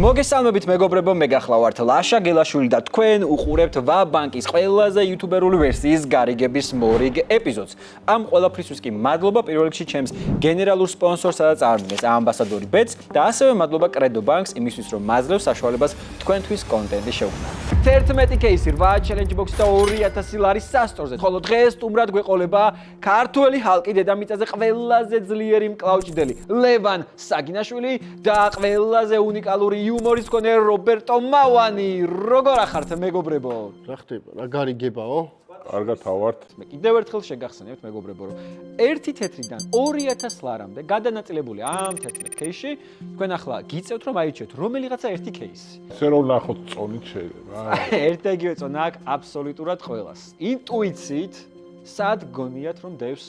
მოგესალმებით მეგობრებო, მე გახლავართ ლაშა გელაშვილი და თქვენ უყურებთ ვა-ბანკის ყველაზე იუთუბერული ვერსიის გარიგების მორიგ ეპიზოდს. ამ ყველაფრისთვის კი მადლობა პირველ რიგში ჩემს გენერალურ სპონსორს, სადაც წარმოდგენს ამბასადორი ბეტს და ასევე მადლობა კრედო ბანკს იმისთვის, რომ მაძლევს საშუალებას თქვენთვის კონტენტი შევქმნა. 11 кейსი 8 ჩელენჯ ბოქსი და 2000 ლარის სასტორზე. ხოლო დღეს სტუმრად გვეყოლება ქართველი ჰალკი დედამიწაზე ყველაზე ძლიერი მკლავჭიდელი ლევან საგინაშვილი და ყველაზე უნიკალური იუმორის მქონე რობერტო მავანი. როგორ ახართ მეგობრებო? რა ხდება? რა გარიგებაო? კარგად ავართ. მე კიდევ ერთხელ შეგახსენებთ მეგობრებო, რომ 1 თეთრიდან 2000 ლარამდე გადანაწილებული ამ 11 кейსში თქვენ ახლა გიწევთ რომ აიჩვენოთ რომელიღაცა ერთი кейსი. ესე რომ ნახოთ წონით შეიძლება. ერთ და იგივე წონა აქვს აბსოლუტურად ყველას. ინტუიციით სად გონიათ რომ დევს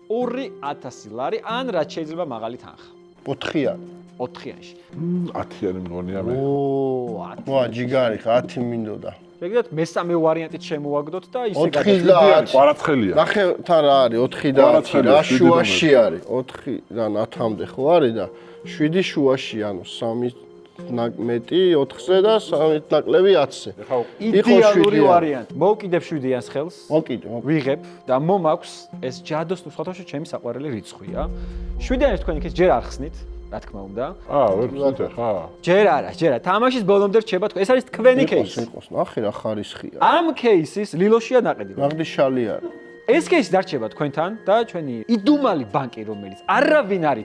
2000 ლარი ან რაც შეიძლება მაღალი თანხა? 4-იანი. 4-იანში. 10-იანი მგონია მე. ვა, ჯიგარი, 10 მინდოდა. შეგიძლიათ მესამე ვარიანტით შემოვაგდოთ და ისე 4 და 10. კვარაცხელია. ნახეთ რა არის 4 და 10, რა შუაში არის. 4-დან 10-მდე ხო არის და 7 შუაში, ანუ 3 მეტი 4-ზე და 3 ნაკლები 10-ზე. იდეალური ვარიანტი. მოვკიდებ 7-იანს ხელს. მოვკიდე. ვიღებ და მომაქვს ეს ჯადოს თუ სხვათა ჩემი საყვარელი რიცხვია. 7-იანს თქვენ იქ ჯერ არ ხსნით. რა თქმა უნდა. ვერ ვცდით ხა. ჯერ არა. თამაშის ბოლომდე რჩება თქვენ. ეს არის თქვენი кейსი. იყოს, ნახე რა ხარისხია. ამ кейსის ლილოშია ნაყედი. მაგდიშალი არის. ეს кейსი დარჩება თქვენთან და ჩვენი იდუმალი ბანკი, რომელიც არავინ არ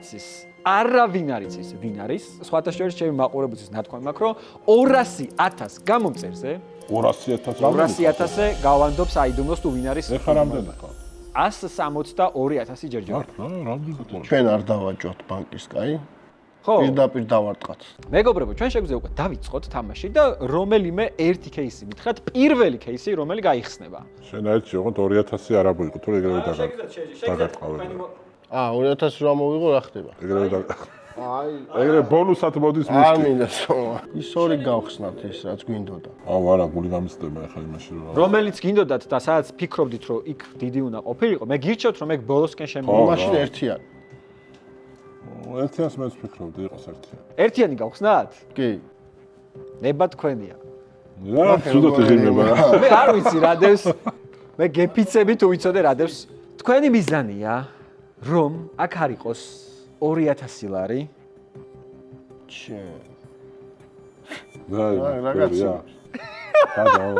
იცის ვინ არის. სხვათა შორის ჩემი მაყურებელთვის ნათქვამი მაქვს, რომ 200,000 გამომწერზე 200,000-ზე გავანდობს აიდუმლოს თუ ვინ არის. ეხა რამდენი ხარ? 162,000 ჯერჯერობით. რამდენი? ჩვენ არ დავაჭოთ ბანკის, კაი? ხო. პირდაპირ დავარტყათ. მეგობრებო, ჩვენ შეგვიძლია უკვე დავიწყოთ თამაში და რომელიმე ერთი кейსი მითხრათ, პირველი кейსი, რომელი გაიხსნება. შენ აიჩი ოღონდ 20000 არ აღვიღო, თუ ეგრევე დაგარტყავე. 2000 რა მოვიღო, რა ხდება? ეგრევე დაგარტყავე. აი, ეგრე ბონუსად მოდის არ მისკი. მინდა სომა. ის ორი გავხსნათ ეს, რაც გვინდოდა. არა, გული გამისდება ახლა იმაში რომ. რომელიც გინდოდათ და სადაც ფიქრობდით, რომ იქ დიდი უნდა ყოფილიყო, მე გირჩევთ, რომ ეგ ბოლოსკენ შემოვიდა. მაშინ ერთიანი. ერთიანს მეც ვფიქრობდი, იყოს ერთიანი. ერთიანი გავხსნათ? კი. ნება თქვენია. რა, ცუდად იღიმება რა. მე არ ვიცი რა დევს. მე გეფიცები თუ ვიცოდე რა დევს. თქვენი მიზანია, რომ აქ არ იყოს 2000 ლარი. რაღაცა. გადაო.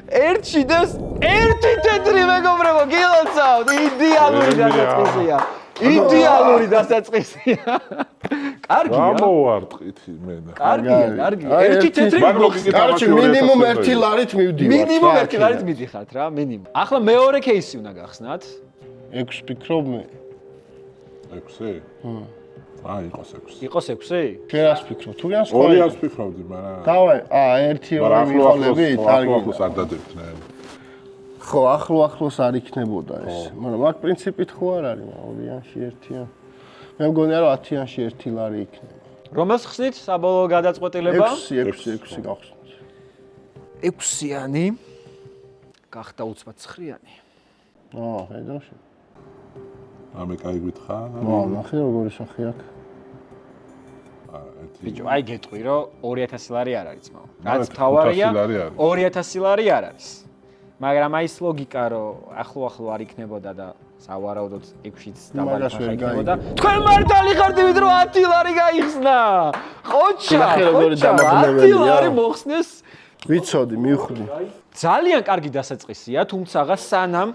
ერთში დევს ერთი თეთრი მეგობრებო, გილოცავთ, იდეალური დასაწყისია. იდეალური დასაწყისია. კარგია. გამოვარტყით მე. კარგია. ერთი თეთრი ბოქსი. კარჩი მინიმუმ 1 ლარით მივდივართ. მინიმუმ 1 ლარით მიდიხართ რა, მინიმუმ. ახლა მეორე кейსი უნდა გახსნათ. 6 ფიქრობ მე. 6? იყოს 6. იყოს 6? შენ რას ფიქრობ? თუ რას ხო? 200 ვფიქრობდი, მაგრამ დავაი, 1-2 მიყოლები, კარგი. ახლოს არ დადებთ ნაი. ხო, ახლოს არ იქნებოდა ეს. მაგრამ აქ პრინციპით ხო არ არის, 2-იანში 1-იან. მე მგონია რომ 10-იანში 1 ლარი იქნება. რომელს ხსნით საბოლოო გადაწყვეტილება? 6 გავხსნით. 6-იანი გახდა უცბად 9-იანი. ხედავში. ამე კაი გითხა? ნახე როგორი სახე აქვს. ბიჭო, აი გეტყვი რომ 2000 ლარი არ არის მაო. რაც თავარია 2000 ლარი არ არის. მაგრამ აი ეს ლოგიკა რომ ახლო არ იქნებოდა და სავარაუდოდ 6-იც დაბალი ხარ იქნებოდა. თქვენ მართალი ხართ იმით რომ 10 ლარი გაიხსნა. ხოჩა, 10 ლარი მოხსნეს. ვიცოდი, მივხვდი. ძალიან კარგი დასაწყისია, თუმცა სანამ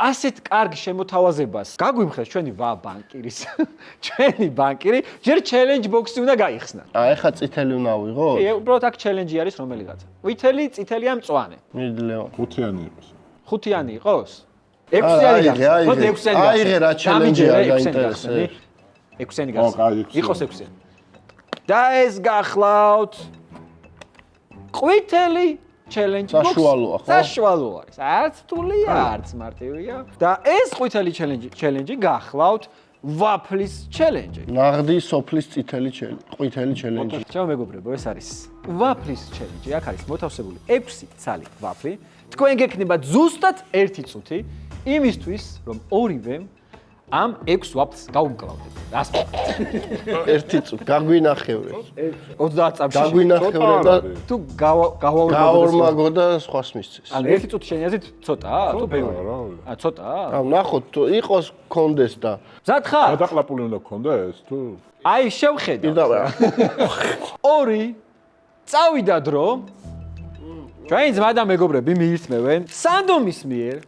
ასეთ კარგ შემოთავაზებას გაგვიმხეს ჩვენი ვა-ბანკირის ჩვენი ბანკირი ჯერ ჩელენჯ ბოქსი უნდა გაიხსნა. ეხა წითელი უნდა ავიღოთ? კი, უბრალოდ აქ ჩელენჯი არის რომელიღაცა. ვითელი, წითელი ან მწვანე. მიდლეო. 5-იანი იყოს. 5-იანი იყოს? 6-იანი გახსნით. ხო, 6-იანი. აიღე რა ჩელენჯია გაინტერესებს. 6-იანი გახსნით. იყოს 6-იანი. და ეს გახლავთ ყვითელი ჩელენჯი ბოქსი. საშუალოა ხო? საშუალო არის. არც თულია, არც მარტივია. და ეს ყვითელი ჩელენჯი გახლავთ ვაფლის ჩელენჯი. ნაღდი სოფლის ყვითელი ჩელენჯი. ჩემო მეგობრებო, ეს არის ვაფლის ჩელენჯი. აქ არის მოთავსებული 6 ცალი ვაფლი. თქვენ გექნება ზუსტად 1 წუთი იმისთვის, რომ ორივემ ამ 6 ვაფლს გავუმკლავდეთ. რას ერთი გაგვინახევრე. 30 წამში. გაგვინახევრე და თუ გაორმაგო და სხვას მისცეს. ანუ ერთი წუთი შენი აზრით ცოტაა? თუ ბევრი? ცოტაა? ნახოთ იყოს კონდეს და მზად ხარ? გადაყლაპული უნდა გქონდეს თუ აი შევხედავ. კიდევ ორი წავიდა დრო. ჩვენი ძმა და მეგობრები მიირთმევენ სანდომის მიერ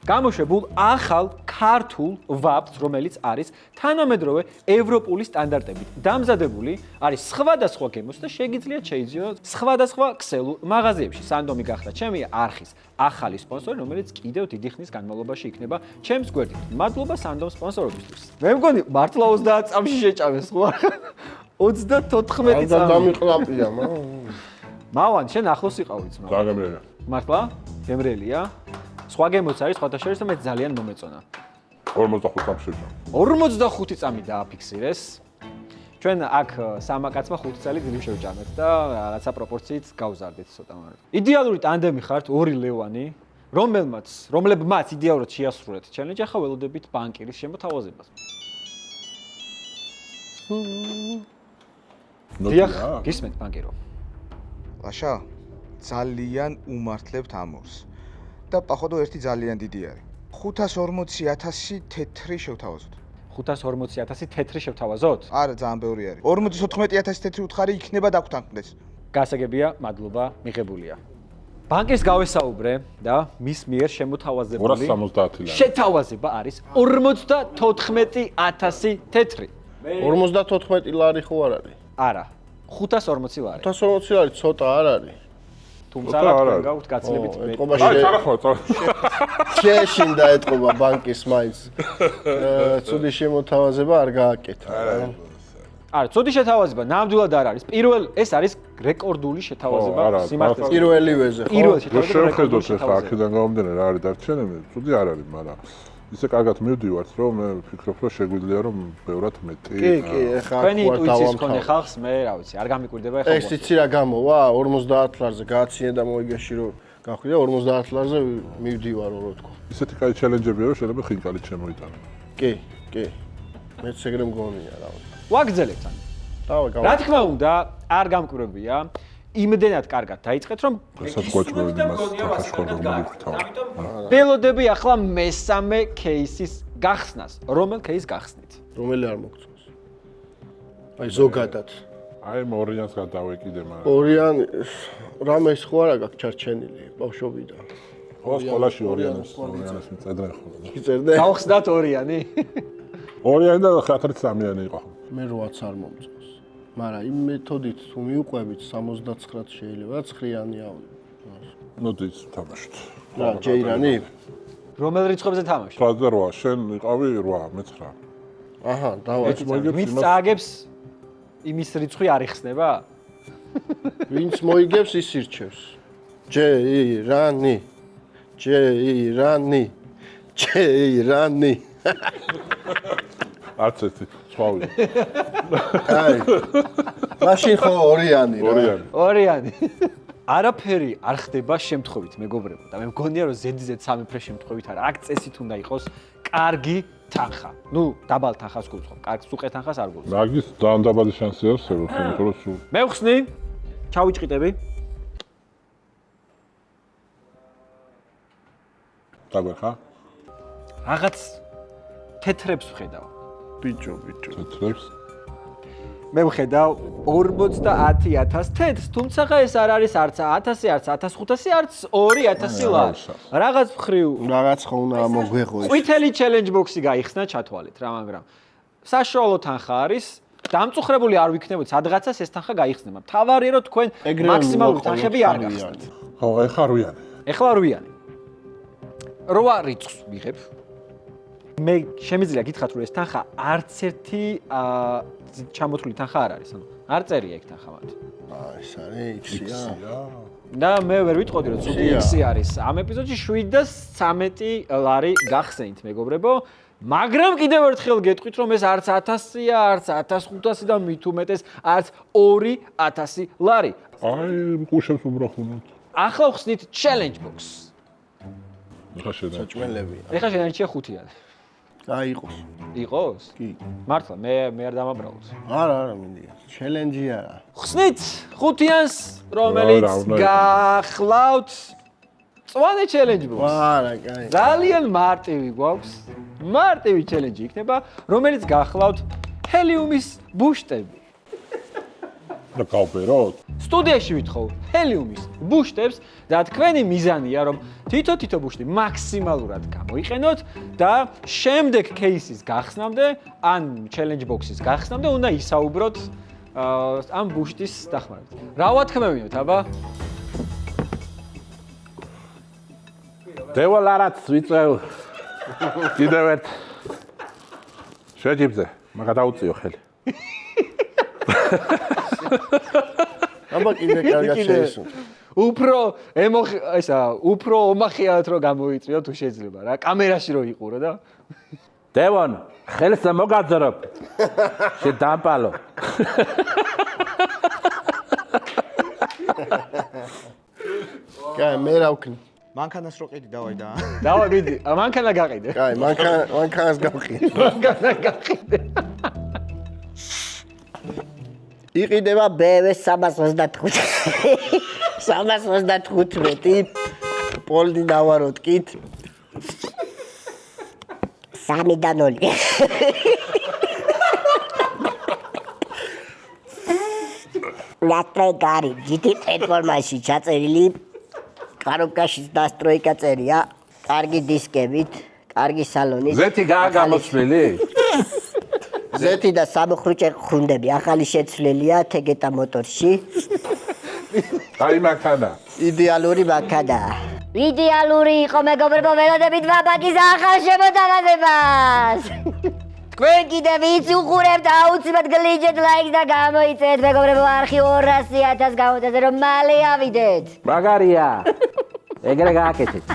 გამოშვებულ ახალ ქართულ ვაფლს, რომელიც არის თანამედროვე ევროპული სტანდარტებით დამზადებული, არის სხვადასხვა გემოს და შეგიძლიათ შეიძინოთ სხვადასხვა ქსელურ მაღაზიებში. სანდომი გახდა ჩემი არხის ახალი სპონსორი, რომელიც კიდევ დიდი ხნის განმავლობაში იქნება ჩემს გვერდით. მადლობა სანდომ სპონსორობისთვის. მე მგონი მართლა 30 წამში შეჭამეს ხო? 34 და წამი. დამიყლაპია, მავან, შენ ახლოს იყავი ძმა. დაგემრიელა. მართლა? გემრიელია? სხვა გემოც არის, სხვათა შორის და მე ძალიან მომეწონა. 45 წამში შეჭამ. 45 წამი დააფიქსირეს. ჩვენ აქ სამაკაცმა 5 წელი დილივ შევჭამეთ და რაღაცა პროპორციით გავზარდეთ ცოტა მაგრამ. იდეალური ტანდემი ხართ, ორი ლევანი, რომლებმაც იდეალურად შეასრულეთ ჩელენჯი, ახლა ველოდებით ბანკირის შემოთავაზებას. დიახ, გისმენთ ბანკირო. ლაშა, ძალიან უმართლებთ ამორს. და პაходო ერთი ძალიან დიდი არის. 540,000 თეთრი შევთავაზოთ. 540,000 თეთრი შევთავაზოთ? არა, ძალიან ბევრი არის. 54,000 თეთრი უთხარი იქნება დაგვთანხმდეს. გასაგებია, მადლობა, მიღებულია. ბანკის გავესაუბრე და მის მიერ შემოთავაზებული 270 ლარი. შეთავაზება არის 54,000 თეთრი. 54 ლარი ხო არ არის? არა, 540 ლარი. 540 ლარი ცოტა არ არის. თუმცა თქვენ გაქვთ გაცილებით მეტი. ეთყობა აი, წარახვა. შეშინდა ეთყობა ბანკის მაინც. ცუდი შემოთავაზება არ გააკეთა. არა, ცუდი შეთავაზება ნამდვილად არ არის. ეს არის რეკორდული შეთავაზება სიმართლეს. პირველივეზე ხო? პირველ შეთავაზება. შევხედოთ ახლა აქედან გამომდინარე რა არის დარჩენილი, ცუდი არ არის, მაგრამ ისე კარგად მივდივართ, რომ მე ვფიქრობ, რომ შეგვიძლია რომ ბევრად მეტი. კი, ახლა თქვენი ინტუიციის მქონე ხალხს მე რა ვიცი, არ გამიკვირდება ახლა. ეს იცი რა გამოვა 50 ლარზე გააცინე და მოიგეში რომ გახვიდა 50 ლარზე მივდივარო რო თქო. ისეთი კაი ჩელენჯებია, რომ შეიძლება ხინკალით შემოიტანო. კი. მეც ეგრე მგონია რა ვიცი. ვაგრძელებთ ან. დავე რა თქმა უნდა, არ გამკვირვებია. იმდენად კარგად დაიწყეთ, რომ გასაგკვაჭმევდი მას ახაშქორდა მოგიფრთავ. ველოდები ახლა მესამე кейსის გახსნას. რომელ кейსს გახსნით? რომელი არ მოგწონს? აი ზოგადად. აი მორიანს გადავეკიდე, მაგრამ ორიან რამეს ხო არა გაქვს ჩარჩენილი ბავშვობიდან. ხო, სკოლაში ორიანს მიწედრენ ხოლმე. იწერდე? გავხსნათ ორიანი. ორიანი და ხათრით სამიანი იყო. მე როაც არ მომწონს. მაგრამ იმ მეთოდით თუ მიუყვებით 79 შეიძლება 9-იანი ავიღო. ნოდის თამაშით. რა, ჯეირანი? რომელ რიცხვებზე თამაშობ? 8-8, შენ იყავი 8, მე 9. აჰა, დავაჭი. ვინც წააგებს იმის რიცხვი არ იხსნება? ვინც მოიგებს ის ირჩევს. ჯეირანი. არც ერთი, სხვავი. აი. მაშინ ხო ორიანი რა. ორიანი. არაფერი არ ხდება შემთხვევით, მეგობრებო და მე მგონია რომ ზედიზედ სამეფრე შემთხვევით არა. აქ წესით უნდა იყოს კარგი თანხა. ნუ დაბალ თანხას გულწრფობ. კარგ სუყე თანხას არ გულწრფობ. მაგის ძალიან დაბალი შანსი არსებობს, იმიტომ რომ სულ მე ვხსნი. ჩავიჭყიდები. დაგვეხა? რაღაც თეთრებს ვხედავ. ბიჭო. თეთრებს. მე ვხედავ 50,000 თეთრს, თუმცა ეს არ არის არც 1000, არც 1500, არც 2000 ლარი. რაღაც მხრივ რაღაც ხო უნდა მოგვეღო ეს. ყვითელი challenge box-ი გაიხსნა ჩათვალეთ რა, მაგრამ საშუალო თანხა არის. დამწუხრებული არ ვიქნებოდი, სადღაცას ეს თანხა გაიხსნება. მთავარია რომ თქვენ მაქსიმალური თანხები არ გახსნათ. ხო, ეხლა რვიანი. ეხლა რვიანი. 8 რიცხვს ვიღებ. მე შემიძლია გითხრათ რომ ეს თანხა არც ერთი ჩამოთვლილი თანხა არ არის, ანუ არ წერია ეგ თანხა მათ. ეს არის X-ია. და მე ვერ ვიტყოდი რომ ცუდი X-ი არის. ამ ეპიზოდში 713 ლარი გახსენით, მეგობრებო. მაგრამ კიდევ ერთხელ გეტყვით რომ ეს არც 1000-ია, არც 1500 და მით უმეტეს არც 2000 ლარი. აი, გუშინს უმრახუნოთ. ახლა ვხსნით challenge box. ეხლა შედა. საჭმელები. ეხლა შენარჩია 5-იანი. აი იყოს. იყოს? კი. მართლა მე არ დამაბრალოთ. არა, მინდია. ჩელენჯი არა. ხსნით 5-იანს, რომელიც გახლავთ წვანე ჩელენჯი ბოქს. არა, კაი. ძალიან მარტივი გვაქვს. მარტივი ჩელენჯი იქნება, რომელიც გახლავთ ჰელიუმის ბუშტები. და გავბეროთ? სტუდიაში ვითხოვ ჰელიუმის ბუშტებს და თქვენი მიზანია, რომ თითო ბუშტი მაქსიმალურად გამოიყენოთ და შემდეგ кейსის გახსნამდე, ან ჩელენჯ ბოქსის გახსნამდე უნდა ისაუბროთ ამ ბუშტის დახმარებით. რა ვათქმევინოთ, აბა? დევალ არაც ვიწევ. კიდევ ერთ შეჯიბზე, მაგა დაუწიო ხელი. აბა კიდე კარგად შეისუნ. უფრო ომახიათ რომ გამოიწვიო თუ შეიძლება რა, კამერაში რო იყურო და დევონ, ხელს მოგაძრობ. შედამპალო. კაი, მე რა ვქნი? მანქანას რო ყიდი დავაი და. დავაი მიდი, მანქანა გაყიდე. კაი, მანქანას გავყიდე. მანქანა გაყიდე. იყიდება BMW 325. 325 პოლდი დავაროტკით. 3-0. ნატრეგარი GT პლატფორმაში ჩაწერილი კაროკაშის დასტროიკა წერია, კარგი დისკებით, კარგი სალონით. ზეთი გააგამოცვლილი? ზეთი და სამოხრუჭე ხუნდები ახალი შეცვლილია თეგეტა მოტორში. აი მანქანა. იდეალური მანქანა. იდეალური იყო მეგობრებო ველოდებით ვაბაგის ახალ შემოთავაზებას. თქვენ კიდე ვინც უყურებთ აუცილებლად გლიჯეთ ლაიქს და გამოიწეთ მეგობრებო არხი 200,000 გამოტაზე რომ მალე ავიდეთ. მაგარია. ეგრე გააკეთეთ.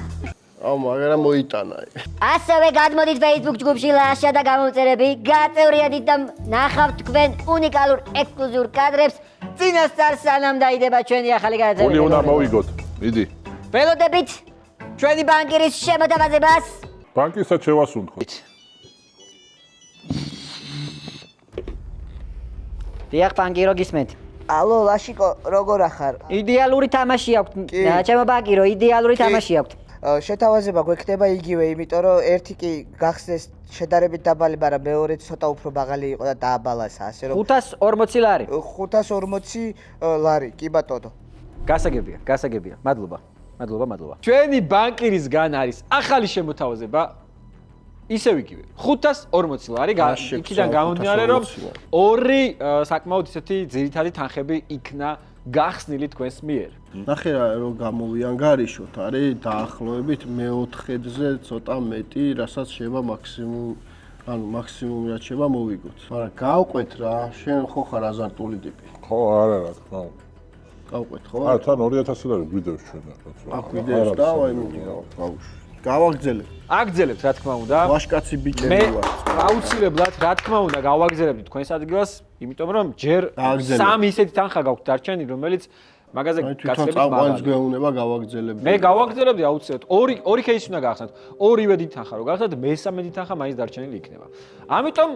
აუ, მაგრამ მოიტანა. ასევე გადმოდით Facebook ჯგუფში ლაშა და გამომწერები, გაწევრიადით და ნახავთ თქვენ უნიკალურ ექსკლუზიურ კადრებს წინასწარ სანამ დაიდება ჩვენი ახალი გადაცემა. გული უნდა მოვიგოთ. მიდი. ველოდებით ჩვენი ბანკირის შემოთავაზებას. ბანკისაც შევასუნთქოთ. დიახ, ბანკირო გისმენთ. ალო, ლაშიკო, როგორ ახარ? იდეალური თამაში აქვს. ჩემო ბანკირო, იდეალური თამაში აქვს. შეთავაზება გვექნება იგივე, იმიტომ რომ ერთი კი გახსნეს შედარებით დაბალი, მაგრამ მეორე ცოტა უფრო მაღალი იყო და დააბალანსა, ასე რომ 540 ლარი. 540 ლარი, კი ბატონო. გასაგებია. მადლობა. ჩვენი ბანკირისგან არის ახალი შემოთავაზება. ისევ იგივე 540 ლარი იქიდან გამომდინარე რომ ორი საკმაოდ ისეთი ძირითადი თანხები იქნა გახსნილი თქვენს მიერ. ნახე რა რომ გამოვიანგარიშოთ, არის დაახლოებით მე-4-ზე ცოტა მეტი, რასაც შეიძლება მაქსიმუმი რაც შეიძლება მოვიგოთ. მაგრამ გავყვეთ რა, შენ ხო ხარ აზარტული ტიპი. ხო, არა რა თქმა უნდა. გავყვეთ ხო? არა, თან 2000 ლარი გვიდევს ჩვენ რა. აქ ვიდეოს და აი მიდი გავუშვი. გავაგზელებ. აგზელებთ რა თქმა უნდა. ვაშკაცი ბიჭები მე ვარ. აუცილებლად რა თქმა უნდა გავაგზელებთ თქვენს ადგილას, იმიტომ რომ ჯერ სამი ისეთი თანხა გაქვთ დარჩენილი, რომელიც მაგაზე გასაგებით წავყვანს გვეუბნება გავაგზელებდი. მე გავაგზელებდი აუცილებლად. ორი кейსი უნდა გახსნათ. ორივე დიდი თანხა რო გახსნათ, მესამე დიდი თანხა მაინც დარჩენილი იქნება. ამიტომ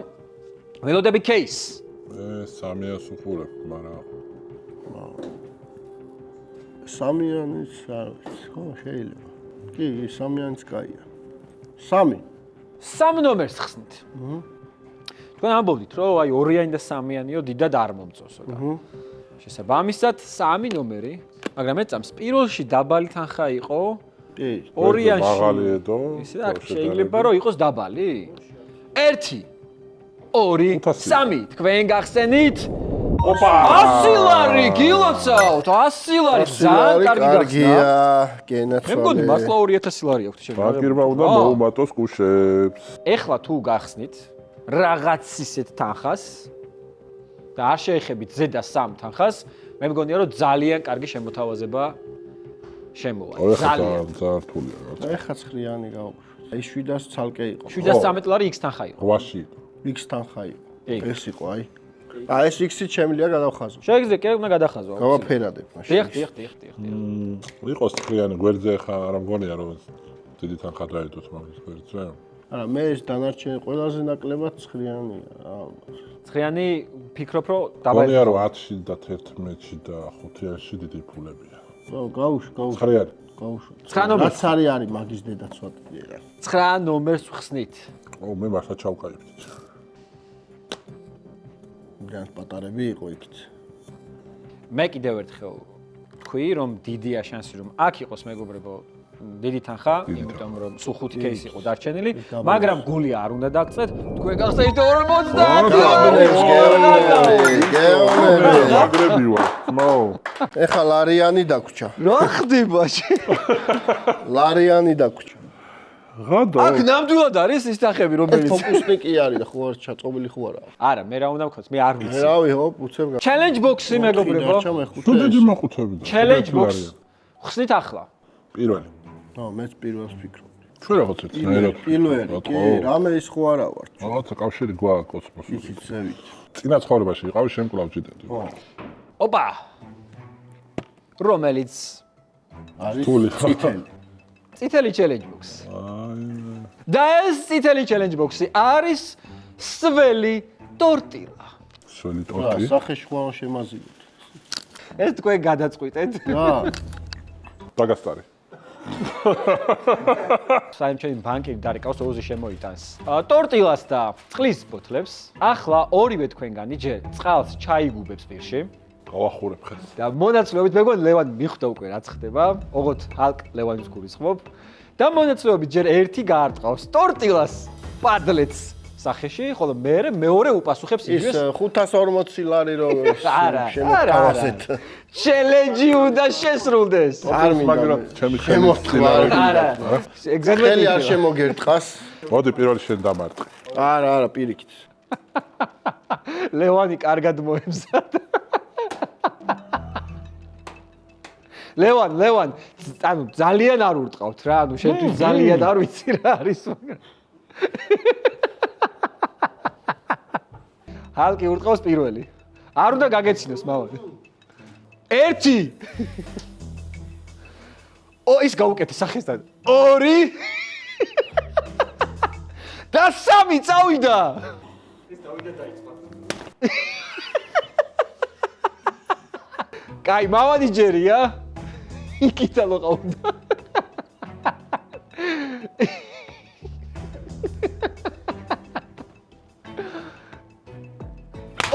ველოდები кейს. მე 300-ს უყურებ, მაგრამ 3-იანიც არ ვიცი, ხო, შეიძლება. კი, 3-იანიც კაია. 3. 3 ნომერს ხსნით. თქვენ ამბობდით, რომ აი 2-იანი და 3-იანიო დიდად არ მომწონსო და შესაბამისად 3 ნომერი, მაგრამ ეწამს პირველში დაბალი თანხა იყო. კი. 2-იანში მაღალი ედო. ისე აქ შეიძლება რომ იყოს დაბალი. 1 2 3 თქვენ გახსენით. ოპა 100 ლარი გილოცავთ 100 ლარი ძალიან კარგი გახსნა. გენაცვალე. მე მგონი მართლა 2000 ლარი აქვს შეიძლება. ბანკირმა უნდა მოუმატოს კუშებს. ეხლა თუ გახსნით რაღაც ისეთ თანხას და არ შეეხებით ზედა 3 თანხას, მე მგონია რომ ძალიან კარგი შემოთავაზება შემოვა. ძალიან რთულია რა. ეხლა 9-იანი გავუშვი. აი 700 ცალკე იყო. 713 ლარი X თანხა იყო. 800 იყო. X თანხა იყო. ეს იყო აი. ეს X-ი ჩემლია გადავხაზო. შეგიძლია კი უნდა გადახაზო. გავაფერადებ მაშინ. დიახ. იყოს 9-იანი გვერდზე ხა არ მგონია რომ დიდი თანხა დაედოთ მაგის გვერდზე. არა, მე ეს დანარჩენი ყველაზე ნაკლებად 9-იანია. ცხრიანი ფიქრობ რომ გონია დაბალი რომ 10-ში და 11-ში და 5-იანში დიდი ფულებია. გავუშვი. 9-იანი. გავუშვი. 9 ნომერი. რაც არის მაგის დედა ცოტა. 9 ნომერს ვხსნით. ო, მე მართლა ჩავკაიფდით. ძალიან პატარები იყო იქით. მე კიდევ ერთხელ თქვი რომ დიდია შანსი რომ აქ იყოს მეგობრებო დიდი თანხა, იმიტომ რომ სულ 5 кейსი იყო დარჩენილი, მაგრამ გული არ უნდა დაგწეთ. თქვენ გახსენეთ 50. გეონები. მაგრები ვარ. მო. ეხა ლარიანი დაგვრჩა. რა ხდება? ლარიანი დაგვრჩა. ღადა. აქ ნამდვილად არის ის თანხები ეს რომელიც ფოკუსნიკი არის და ხო არ ჩაწობილი ხო არა. არა, მე რა უნდა ვქოს, მე არ ვიცი. რავი, ჰოპ, უცებ გა. Challenge box-ი მეგობრებო. თუ დიდი მოხუცები და. Challenge box. ხსნით ახლა. პირველი. მეც პირველს ვფიქრობ. ჩვენ რაღაც ერთნაირად. პირველი, კი, რამე ის ხო არა ვარ. რაღაცა კავშირი გვაქვს კოსმოსში. იქით ზევით. წინა ცხოვრებაში იყავი შემკვლავ ჭიდები. ოპა. რომელიც არის თული. წითელი. წითელი challenge box. და ეს წითელი challenge box-ი არის სველი ტორტილა. სველი რა, ტორტი. სახეში ხო შემაზიდოთ. ეს თქვენ გადაწყვიტეთ. რა, დაგასტარი. საერთოდ ბანკირი დარეკავს ოზე შემოიტანს. ტორტილას და წყლის ბოთლებს. ახლა ორივე თქვენგანი ჯერ წყალს ჩაიგუბებს პირში. გავახურებ ხელს. და მონაცვლეობით მეგონი ლევან მიხვდა უკვე რაც ხდება. ოღონდ ჰალკ ლევანის გულისხმობ. და მონაცვლეობით ჯერ ერთი გაარტყავს ტორტილას პადლეთს სახეში, ხოლო მეორე უპასუხებს ის იგივეს 540 ლარი რო არა. შემოთავაზეთ. ჩელენჯი უნდა შესრულდეს. არ მაგრამ მინდა. ჩემი შემოხტლა. არა. ხელი არ ეგზამენი შემოგერტყას. მოდი პირველი შენ დამარტყი. არა, პირიქით. ლევანი კარგად მოემზადა. ლევან, ანუ ძალიან არ ურტყავთ რა, ანუ შენთვის ძალიან არ ვიცი რა არის, მაგრამ ჰალკი ურტყავს პირველი. არ უნდა გაგეცინოს მამალი. 1 ის გაუკეთე სახესთან. 2 და 3 წავიდა. ეს წავიდა დაიწყო. კაი, მამადი ჯერია. იქით ალოყა უნდა.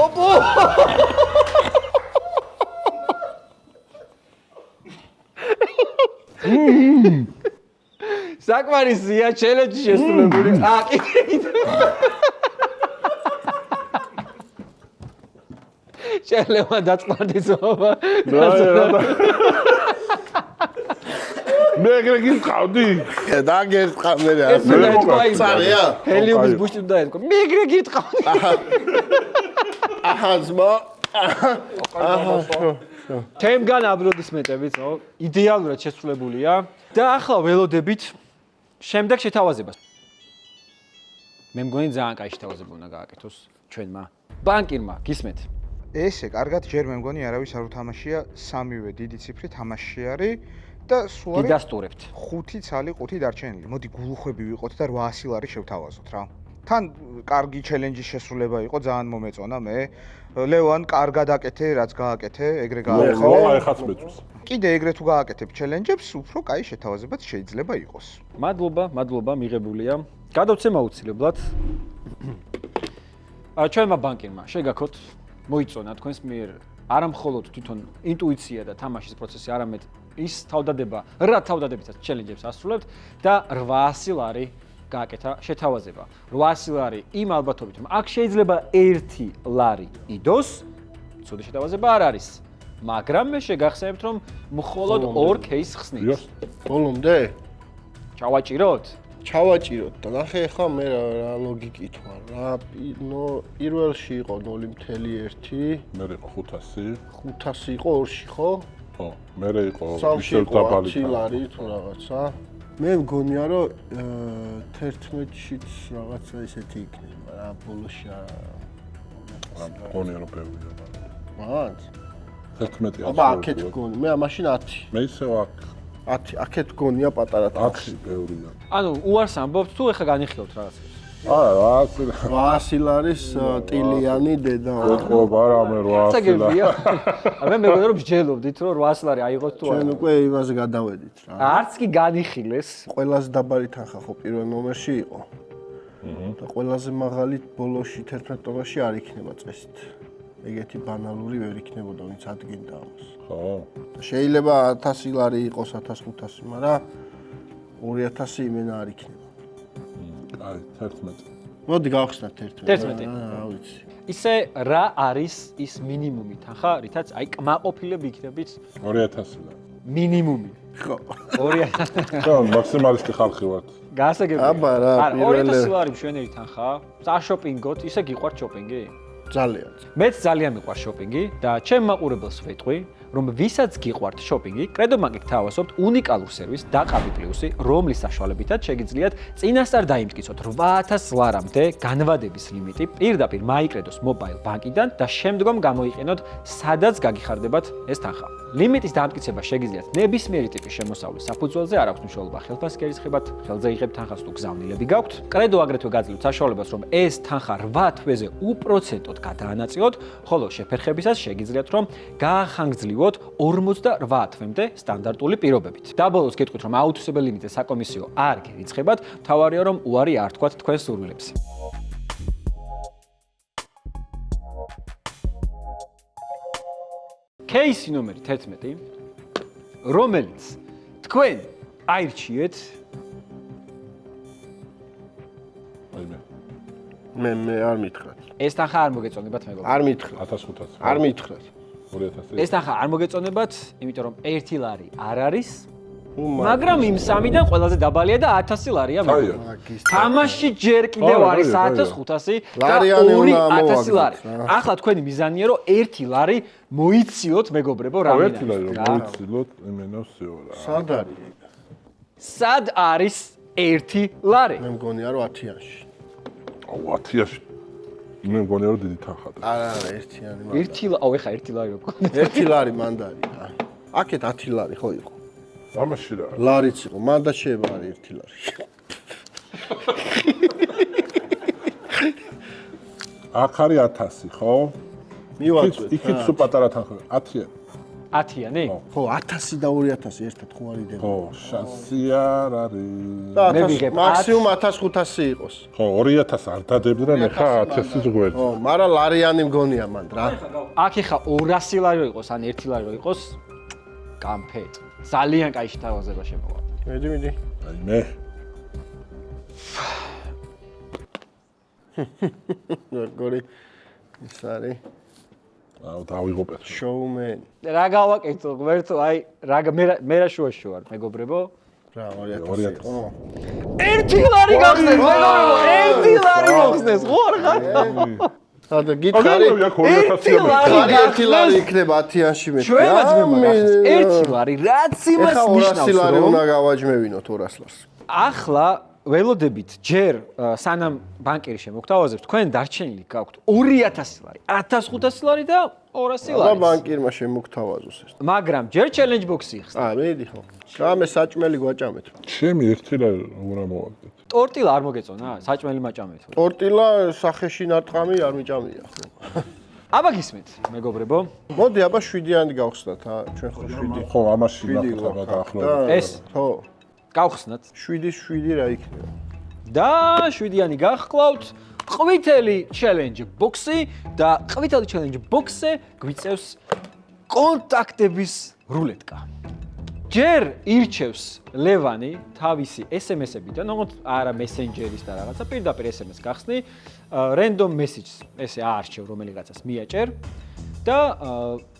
ოპო! საკმარისია ჩელენჯი შესრულებული. კიდე. შეიძლება დაწყმარდეს ობა. მე ეგრე გიყავდი? დაგერტყა მე რა. ეს უნდა ეთქვა ის. წარია. ჰელიუმის ბუშტი უნდა ეთქვა. მე ეგრე გიტყავდი. აჰა, ზმა. ჩემგან აპლოდისმენტებით, ნო, იდეალურად შესრულებულია და ახლა ველოდებით შემდეგ შეთავაზებას. მე მგონი ძალიან კაი შეთავაზება უნდა გააკეთოს ჩვენმა ბანკირმა, გისმენთ. ესე კარგად ჯერ მე მგონი არავის არ უთამაშია სამივე დიდი ციფრი თამაში არის და სულ არის დიდასტურებთ. 5 ცალი 5 დარჩენილი. მოდი გულუხვები ვიყოთ და 800 ლარი შევთავაზოთ რა. თან კარგი ჩელენჯის შესრულება იყო, ძალიან მომეწონა მე. ლევან კარგად აკეთე, რაც გააკეთე, ეგრე გააკეთე. ხო, ახაც მეწვის. კიდე ეგრე თუ გააკეთებ ჩელენჯებს, უფრო კაი შეთავაზებაც შეიძლება იყოს. მადლობა, მიღებულია. გადავცემა აუცილებლად. ჩვენმა ბანკირმა შეგაქოთ მოიწონა თქვენს მიერ არა მხოლოდ თვითონ ინტუიცია და თამაშის პროცესი, არამედ ის თავდადება, რა თავდადებითაც ჩელენჯებს ასრულებთ და 800 ლარი გააკეთა შეთავაზება. 800 ლარი იმ ალბათობით, რომ აქ შეიძლება 1 ლარი იდოს, ცუდი შეთავაზება არ არის. მაგრამ მე შეგახსენებთ, რომ მხოლოდ 2 кейს ხსნით. ბოლომდე ჩავაჭიროთ? ჩავაჭიროთ და ნახე ახლა მე რა ლოგიკით ვარ. რა პირველში იყო 0.1, მე იყო 500. 500 იყო 2-ში ხო? ხო, მე იყო სამში ისევ იყო დაბალი 10 ლარი თუ რაღაცა. მე მგონია რომ 11-შიც რაღაცა ისეთი იქნება რა ბოლოში არა. მგონია რომ ბევრია. მაგ 11 აბა აქეთ მგონი მე მაშინ 10. მე ისევ აქ 10 აქეთ გონია პატარა თამაში. 10 ბევრია. ანუ უარს ამბობთ თუ ეხა განიხილოთ რაღაცას. რა 800 ლარის ტილიანი დედა. ეთყობა რამე 800 გებია. მე მეგონა რომ მსჯელობდით რომ 800 ლარი აიღოთ თუ ჩვენ არა. უკვე იმაზე გადავედით რა. არც კი განიხილეს. ყველაზე დაბალი თანხა ხო პირველ ნომერში იყო. და ყველაზე მაღალი ბოლოში 11 ნომერში არ იქნება წესით. ეგეთი ბანალური ვერ იქნებოდა ვინც ადგენდა ამას. ხო. შეიძლება 1000 ლარი იყოს 1500, მაგრამ 2000 იმენა არ იქნება. აი 11. მოდი გავხსნათ 11. 11. რა ვიცი. ისე რა არის ის მინიმუმი თანხა, რითაც აი კმაყოფილები იქნებით 2000 ლარი. მინიმუმი. ხო. 2000. ხო, მაქსიმალისტი ხალხი ვართ. გასაგებია. აბა რა, არა, პირველი. 2000 ლარი მშვენიერი თანხა. საშოპინგოთ, ისე გიყვართ შოპინგი? ძალიან. მეც ძალიან მიყვარს შოპინგი და ჩემ მაყურებელს ვეთყვი, რომ ვისაც გიყვართ შოპინგი, კრედომანკით თავასობთ უნიკალურ სერვისს დაყავი პლუსი, რომლის საშუალებითაც შეგიძლიათ წინასწარ დაიმტკიცოთ 8000 ლარამდე განვადების ლიმიტი პირდაპირ MyCredos Mobile Bank-იდან და შემდგომ გამოიყენოთ სადაც გაგიხარდებათ ეს თანხა. ლიმიტის დამტკიცება შეგიძლიათ ნებისმიერი ტიპის შემოსავლის საფუძველზე, არ აქვს მნიშვნელობა ხელფასკერისხებად, ხელზე იღებთ თანხას თუ გზავნილები გაქვთ. კრედო აგრეთვე გაძლევთ საშუალებას, რომ ეს თანხა 8 თვეზე უპროცენტოდ გადაანაწილოთ, ხოლო შეფერხებისას შეგიძლიათ, რომ გაახანგრძლივოთ 48 თვემდე სტანდარტული პირობებით. და ბოლოს გეტყვით, რომ აუთვისებელ ლიმიტზე საკომისიო არ გერიცხებათ, მთავარია, რომ უარი არ თქვათ თქვენ სურვილებს. кейსი ნომერი 11, რომელიც თქვენ აირჩიეთ მე არ მითხრათ. ეს თანხა არ მოგეწონებათ მეგობრებო. არ მითხრათ. 1500. არ მითხრათ. 2000. ეს თანხა არ მოგეწონებათ, იმიტომ რომ 1 ლარი არ არის, მაგრამ იმ სამიდან ყველაზე დაბალია და 1000 ლარია აიო. თამაში ჯერ კიდევ აიო, არის აიო. 1500 და ლარიანი უნდა 2000 ლარი. ამოვაგდოთ რა. ახლა თქვენი მიზანია რომ 1 ლარი მოიციოთ მეგობრებო რამე. 1 ლარი რომ მოიცილოთ, იმენოსიო რა. სად არის? სად არის 1 ლარი? მე მგონია რომ 10-იანში. 1000-ში. მე მგონია რომ დიდი თანხაა. არა, ერთიანი მაგ. 1 ლარი, აუ ეხა 1 ლარი რო გქონდა. 1 ლარი მანდარი რა. აქეთ 10 ლარი ხო იყო? ამაში რა. ლარიც იყო, მანდა შეიძლება არის 1 ლარი. აქ არის 1000, ხო? მივაწვეთ. იქით სულ პატარა თანხა. 10-იანი. 10-იანი? ხო, 1000 და 2000 ერთად ხო არის დება. ხო, შანსი არ არის. და მე 1000 ვიღებ მაქსიმუმ 1500 იყოს. ხო, 2000 არ დადებდნენ, ეხა 1000-ის გვერდ. ხო, მაგრამ ლარიანი მგონია მანდ რა. აქ ეხა 200 ლარი რო იყოს, ან 1 ლარი რო იყოს, კამფე. ძალიან კაი შეთავაზება შემოვა. მიდი. აი მე. როგორი ის არის? აუ დავიღო პეტრე. შოუმენ. რა გავაკეთო ღმერთო, აი მე რა შუაში ვარ, მეგობრებო? რა 2000 იყო? 1 ლარი გახსნეს, მეგობრებო, 1 ლარი მოხსნეს, ხო არ ხარ? სადა გითხარი? აგერ აქ 2000-ია. ხარი 1 ლარი იქნება 10-იანში მე. ჩვენაც მე მაგას 1 ლარი, რაც იმას ეხა 200 ნიშნავს, ლარი რომ უნდა გავაჯმევინოთ 200 ლარს. ახლა ველოდებით ჯერ სანამ ბანკირი შემოგთავაზებთ, თქვენ დარჩენილი გაქვთ 2000 ლარი, 1500 ლარი და 200 და ლარი. ბანკირმა შემოგთავაზოს ეს. მაგრამ ჯერ challenge box-ი იხსნა. მიდი ხო. გამე საჭმელი გვაჭამეთ. ჩემი 1 ლარი რა მოვაგდეთ. ტორტილა არ მოგეწონა? საჭმელი მაჭამეთ. ტორტილა სახეში ნარტყამი არ მიჭამია ხო. აბა გისმენთ, მეგობრებო. მოდი აბა 7-იანი გავხსნათ, ჩვენ ხო 7. ხო, ამაში 7 ნახოთ აბა დაახლოებით. ეს ხო. გავხსნათ. 7 რა იქნება. და 7-იანი გახკლავთ. ყვითელი challenge box-ი და ყვითელი challenge box-ზე გვიწევს კონტაქტების რულეტკა. ჯერ ირჩევს ლევანი თავისი SMS-ებიდან, ოღონდ არა მესენჯერის და რაღაცა, პირდაპირ SMS გახსნი, random message-ს ესე აარჩევ რომელიღაცას მიაჭერ და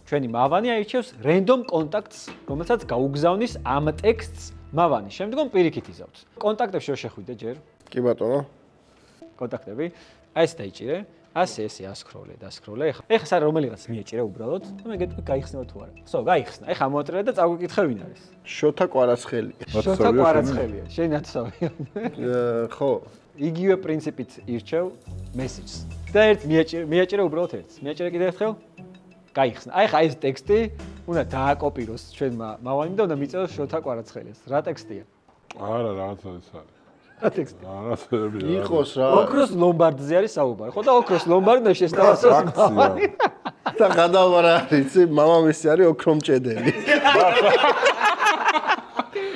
ჩვენი მავანი აირჩევს random contacts, რომელსაც გაუგზავნის ამ ტექსტს მავანი. შემდგომ პირიქით იზავთ. კონტაქტებში რო შეხვიდე ჯერ. კი ბატონო. კონტაქტები. აი ეს დაიჭირე. ასე ასკროლე და ასკროლე. ეხლა სა რომელიღაც მიეჭირე უბრალოდ. მე გეტყვი გაიხსნება თუ არა. ხო, გაიხსნა. ეხლა მოატრე და წაგვიკითხე ვინ არის. შოთა კვარაცხელია. შოთა კვარაცხელია. შენ ათსავია. ხო. იგივე პრინციპით ირჩევ მესეჯს. და ერთ მიაჭირე უბრალოდ ერთს. მიაჭირე კიდე ერთხელ. გაიხსნა. აი ხა ეს ტექსტი უნდა დააკოპიროს ჩვენმა მამალიმ და უნდა მიწევოს შოთა კვარაცხელიას. რა ტექსტია? არა, რაღაცა ეს არის. რა ტექსტი? რაღაცები რა. იყოს რა. ოქროს ლომბარდზე არის საუბარი. ხო და ოქროს ლომბარდზე შესთავაზოს მამალი. და გადავარ არის, მამამისი არის ოქრომჭედელი.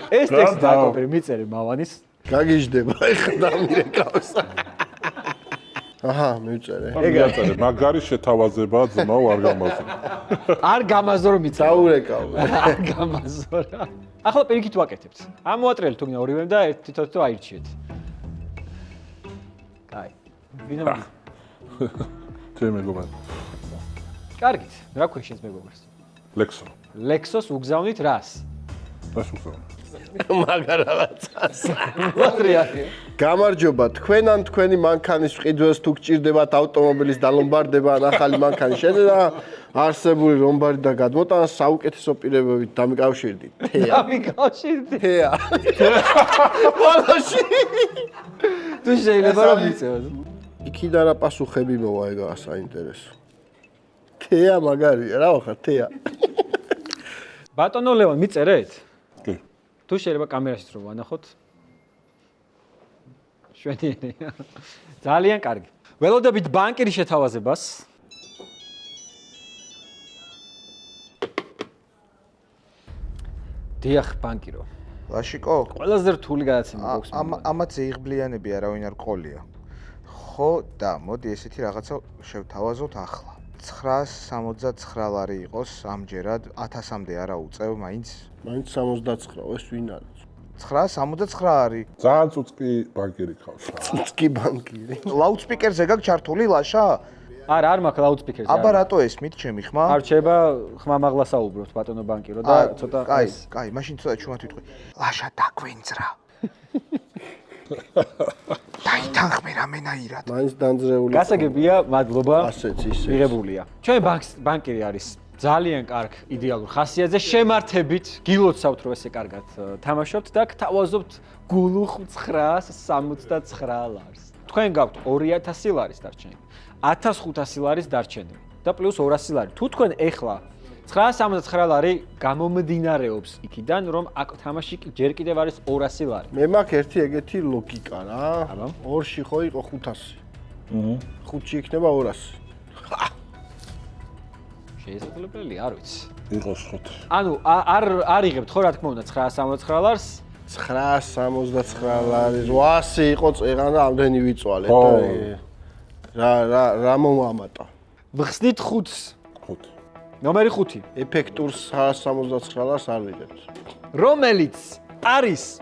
ეს ტექსტი დააკოპირო, მიწერი მამანის. გაგიჟდება, ეხლა დამირეკავს. აჰა, მივწერე. ეგრე მაგარი შეთავაზებაა ძმაო არ გამაზრო. არ გამაზო რომ მიწა. დაურეკავ. არ გამაზო რა. ახლა პირიქით ვაკეთებთ. ამოატრიალეთ თუნდაც ორივემ და ერთ თითო აირჩიეთ. კაი. ვინ არის? ჩემ მეგობარი. კარგით. რა ქვია შენს მეგობარს? ლექსო. ლექსოს უგზავნით რას? რას უგზავნო? მაგარალაცას. ვატრიალი. გამარჯობა, თქვენ ან თქვენი მანქანის მყიდველს თუ გჭირდებათ ავტომობილის დალომბარდება ან ახალი მანქანის შეძენა, არსებული ლომბარდი და გადმოტანა საუკეთესო პირებებით დამიკავშირდით. თეა. დამიკავშირდით. თეა. ბოლოში. თუ შეიძლება რომ მიწევოს. იქიდან რა პასუხები მოვა ეგაა საინტერესო. თეა მაგარია, რა ვახარ თეა. ბატონო ლევან, მიწერეთ? კი. თუ შეიძლება კამერაშიც რომ ვანახოთ. შვენიერია. ძალიან კარგი. ველოდებით ბანკირის შეთავაზებას. დიახ, ბანკირო. ლაშიკო, ყველაზე რთული გადაცემა გვაქვს. ამათ ზეიღბლიანები არავინ არ ყოლია. ხო და მოდი ესეთი რაღაცა შევთავაზოთ ახლა. 969 ლარი იყოს ამჯერად 1000-მდე არა უწევ მაინც. მაინც 69 ეს ვინ არის? 969 არის. ძალიან წუწკი ბანკირი ხავს. წუწკი ბანკირი. ლაუდსპიკერზე გაქვს ჩართული ლაშა? არა, არ მაქვს ლაუდსპიკერზე. აბა რატო ესმით ჩემი ხმა? არ რჩება ხმამაღლა საუბრობთ ბატონო ბანკირო და ცოტა კაი, მაშინ ცოტა ჩუმად ვიტყვი. ლაშა დაგვენძრა. დაითანხმე რამენაირად. მაინც დანძრეული. გასაგებია, მადლობა. ასეც ისე. მიღებულია. ჩვენი ბანკირი არის ძალიან კარგ იდეალურ ხასიათზე შემართებით, გილოცავთ რომ ესე კარგად თამაშობთ და გთავაზობთ გულუხ 969 ლარს. თქვენ გაქვთ 2000 ლარის დარჩენილი, 1500 ლარის დარჩენილი და პლუს 200 ლარი. თუ თქვენ ეხლა 969 ლარი გამომდინარეობს იქიდან, რომ აქ თამაში ჯერ კიდევ არის 200 ლარი. მე მაქვს ერთი ეგეთი ლოგიკა რა. აბა. 2-ში ხო იყო 500. 5-ში იქნება 200. შესაძლებელია, არ ვიცი. იყოს ხოთ. ანუ არ იღებთ ხო რა თქმა უნდა 969 ლარს? 969 ლარი 800 იყო წეღან და ამდენი ვიწვალეთ და რა მომამატა. ვხსნით 5-ს. ხოთ. ნომერი 5. ეფექტურ 969 ლარს არ ვიღებთ. რომელიც არის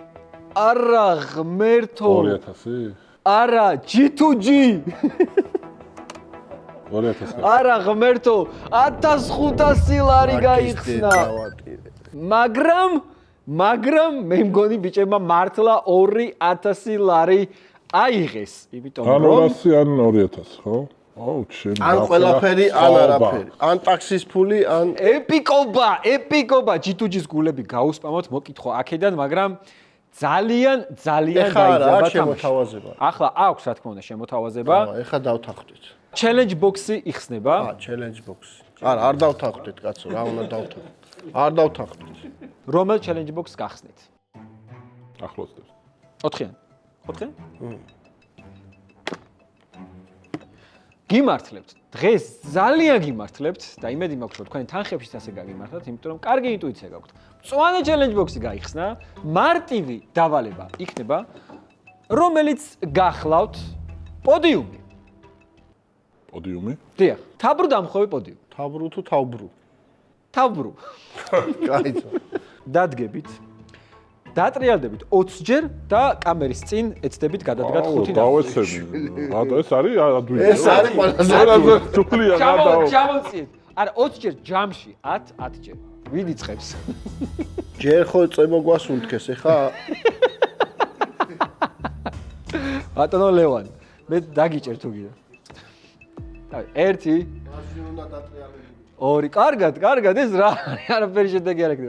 არა ღმერთო 2000? არა G2G 2000. არა ღმერთო 1500 ლარი გაიხსნა მაგრამ მე მგონი ბიჭებმა მართლა 2000 ლარი აიღეს იმიტომ ანუ რომ 100 ან 2000 ხო? აუ ჩემ ან ყველაფერი ან არაფერი ან ტაქსის ფული ან ეპიკობა G2G-ს გულები გაუსპამოთ მოკითხო აქედან მაგრამ ძალიან გაიზარდა შემოთავაზება. ახლა აქვს რა თქმა უნდა შემოთავაზება. ეხლა დავთანხმდით. Challenge box-ი იხსნება. challenge box. არ დავთანხმდით კაცო, რა უნდა დავთანხმდით. არ დავთანხმდით. რომელ challenge box გახსნით? ახლოს დეს. 4-იან. 4-იან? გიმართლებთ. დღეს ძალიან გიმართლებთ და იმედი მაქვს რომ თქვენ თანხებშიც ასე გაგიმართოთ, იმიტომ რომ კარგი ინტუიცია გაქვთ. მწვანე challenge box-ი გაიხსნა, მარტივი დავალება იქნება, რომელიც გახლავთ პოდიუმი. პოდიუმი? დიახ, თაბრუ დამხვევი პოდიუმი. თაბრუ თუ თავბრუ? თავბრუ. კაიო. დადგებით. დაატრიალდებით 20 ჯერ და კამერის წინ ეცდებით გადადგათ 5 და. დავეცები. რატო ეს არის ადვილი? ეს არის ყველაზე თულია რატო? ჩამოწიეთ. არა 20 ჯერ ჯამში 10 ჯერ. ვინ იწყებს? ჯერ ხო წემო გვასუნთქეს ეხა ბატონო ლევან, მე დაგიჭერ თუ გინდა. ერთი ორი, კარგად, ეს რა არის? არაფერი შედეგი არ აქვს.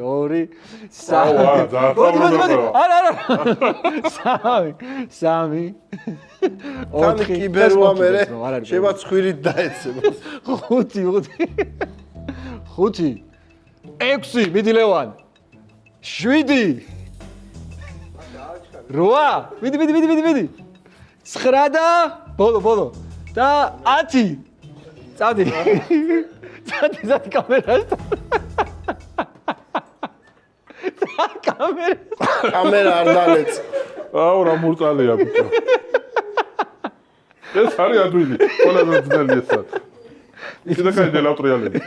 2, 3. მოდი. არა. 3. 4. კიბერვა მერე შევა ცხვირით დაეცემოს. 5. 5 6 მიდი ლევან 7 8 მიდი 9 და ბოლო და 10 წადი კამერას კამერა არ დალეც. აუ რა მურწალია ბიჭო. ეს არის ადვილი. ყველაზე ძნელი ესა. ისე კაი დელავტრიალები.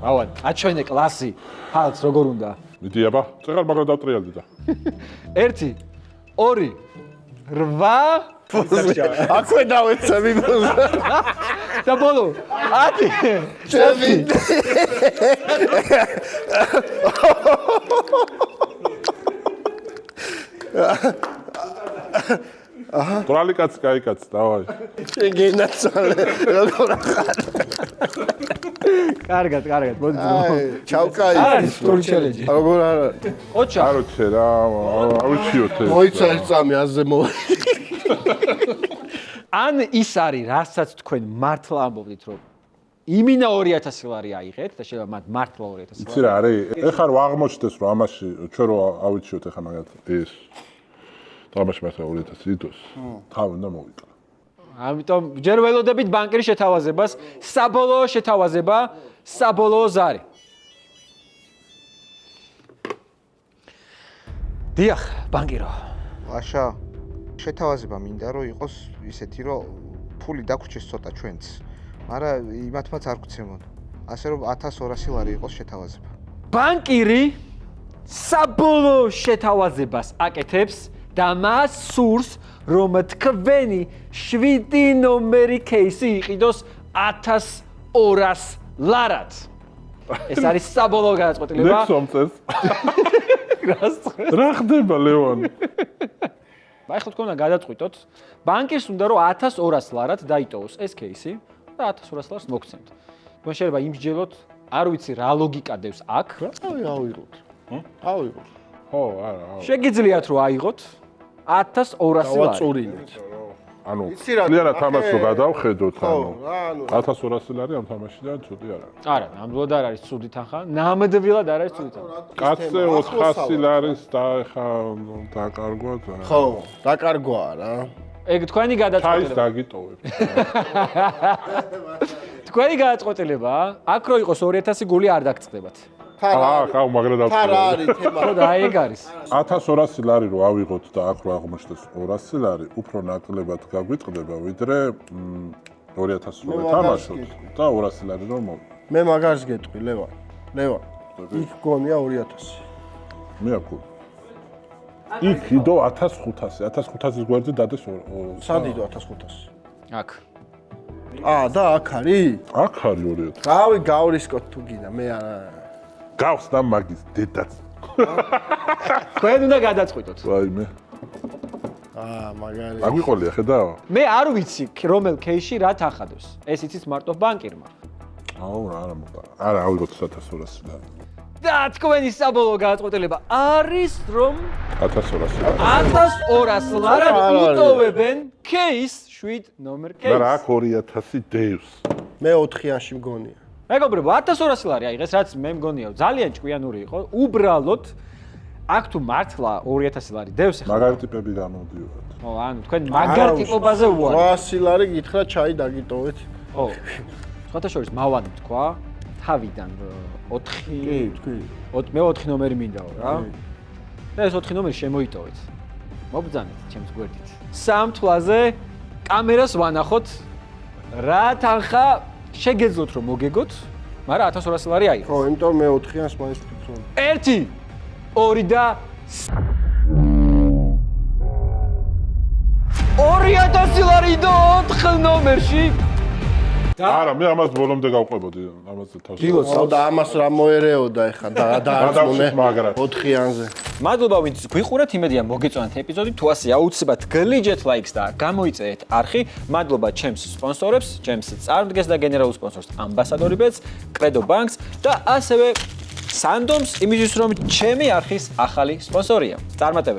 ავან აჩვენე კლასი ხალხს როგორ უნდა მიდი აბა, წეგარ მაგრამ დავტრიალდი და. 1 2 8 აქვე დავეცები. და ბოლო 10 ჩემი. ტრალი კაც, კაი კაც, დავაი. შენ გენაცვალე. როგორ ახარ? კარგად მოდი აი, ჩავკაი. არის სტრული ჩელენჯი როგორ არ არის? ოჩა აროჩე რა, ავიჩიოთ ეს. მოიცა ეს წამი აზზე მო. ან ის არის რასაც თქვენ მართლა ამბობდით რომ იმინა 2000 ლარი აიღეთ და შეიძლება მათ მართლა 2000 იცი რა არის? ეხლა რო აღმოჩნდეს რომ ამაში ჩვენ რო ავიჩიოთ ეხლა მაგათ ეს თამაში მასა 2000 იდოს. თავი უნდა მოვიყრა. ამიტომ ჯერ ველოდებით ბანკირის შეთავაზებას, საბოლოო შეთავაზება, საბოლოო ზარი. დიახ, ბანკირო. ლაშა, შეთავაზება მინდა რომ იყოს ისეთი რომ ფული დაგვრჩეს ცოტა ჩვენც. მაგრამ იმათმაც არ გვცემონ. ასე რომ 1200 ლარი იყოს შეთავაზება. ბანკირი საბოლოო შეთავაზებას აკეთებს და მას სურს რომ თქვენი 7 ნომერი кейსი იყიდოს 1200 ლარად. ეს არის საბოლოო გადაწყვეტილება. ნექსომწეს. რა ხდება ლევან? ახლა თქვენ უნდა გადაწყვიტოთ, ბანკირს უნდა რომ 1200 ლარად დაიტოვოს ეს кейსი და 1200 ლარს მოგცემთ. თქვენ შეიძლება იმსჯელოთ, არ ვიცი რა ლოგიკა დევს აქ. აი, ავიღოთ. ავიღოთ. ხო, არა. შეგიძლიათ რომ აიღოთ 1200 ლარი. დავაწურინეთ. ანუ იცი რა, კლიანად თამაშს რო გადავხედოთ, ანუ ანუ 1200 ლარი ამ თამაშიდან ცუდი არ არის. არა, ნამდვილად არ არის ცუდი თანხა, ნამდვილად არ არის ცუდი თანხა. კაცზე 400 ლარის და ეხა დაკარგვათ. ხო, დაკარგვაა რა. ეგ თქვენი ჩაის გადაწყვეტილება. დაგიტოვებ. თქვენი გადაწყვეტილებაა, აქ რო იყოს 2000 გული არ დაგწყდებათ. ხა, მაგრა რა დავწერე. არის თემა? ხო და აი ეგ არის. 1200 ლარი რო ავიღოთ და აქ რო აღმოჩნდეს 200 ლარი, უფრო ნაკლებად გაგვიწყდება, ვიდრე 2000 რო თამაშობთ და 200 ლარი რო მოვიდეთ. მე მაგარს გეტყვი, ლევან. იქ გონია 2000. მე აქ იქ იდო 1500, 1500-ის გვერდზე დადეს სადიდო 1500. აქ. და აქ არის? აქ არის 2000. გავი გავრისკოთ თუ გინდა, მე არა. გავხსნა მაგის დედაც. თქვენ უნდა გადაწყვიტოთ. ვაიმე. მაგარი. აგვიყოლია, ხედავ? მე არ ვიცი რომელ кейსში რა თანხადოს. ეს იცის მარტო ბანკირმა. აუ რა მოკა. არა, ავიღოთ 1200 ლარი. და თქვენი საბოლოო გადაწყვეტილება არის რომ 1200 ლარი. 1200 ლარად უტოვებენ кейს 7 ნომერ და რა кейს. 2000 დევს. მე 4-იანში მგონია. მეგობრებო, 1200 ლარი აიღეს, რაც მე მგონია ძალიან ჭკვიანური იყო. უბრალოდ აქ თუ მართლა 2000 ლარი დევს ახლა. მაგარი ტიპები გამოდიოდათ. ხო, ანუ თქვენ მაგარ ტიპობაზე უარი. 800 ლარი გითხრა ჩაი დაგიტოვეთ. ხო. სხვათა შორის მავანი თქვა, თავიდან 4 თქვი. მე 4 ნომერი მინდაო რა. და ეს 4 ნომერი შემოიტოვეთ. მობძანეთ ჩემს გვერდით. სამ თვალზე კამერას ვანახოთ. რა თანხა შეგეძლოთ რომ მოგეგოთ, მაგრამ 1200 ლარი აიღეს. ხო, იმიტომ მე 4-იანს მაინც ვფიქრობ. 1 2 და 2000 ლარი და 4 ნომერში. არა, მე ამას ბოლომდე გავყვებოდი, ამაზე თავს. ხო და ამას რა მოერეოდა ეხა დაარწმუნე მაგრად. 4-იანზე. მადლობა ვინც გვიყურეთ, იმედია მოგეწონათ ეპიზოდი. თუ ასე აუცილებლად გლიჯეთ ლაიქს და გამოიწერეთ არხი. მადლობა ჩემს სპონსორებს, ჩემს წარმდგენს და გენერალურ სპონსორს ამბასადორებს, კრედო ბანკს და ასევე სანდომს, იმისთვის რომ ჩემი არხის ახალი სპონსორია. წარმატებები.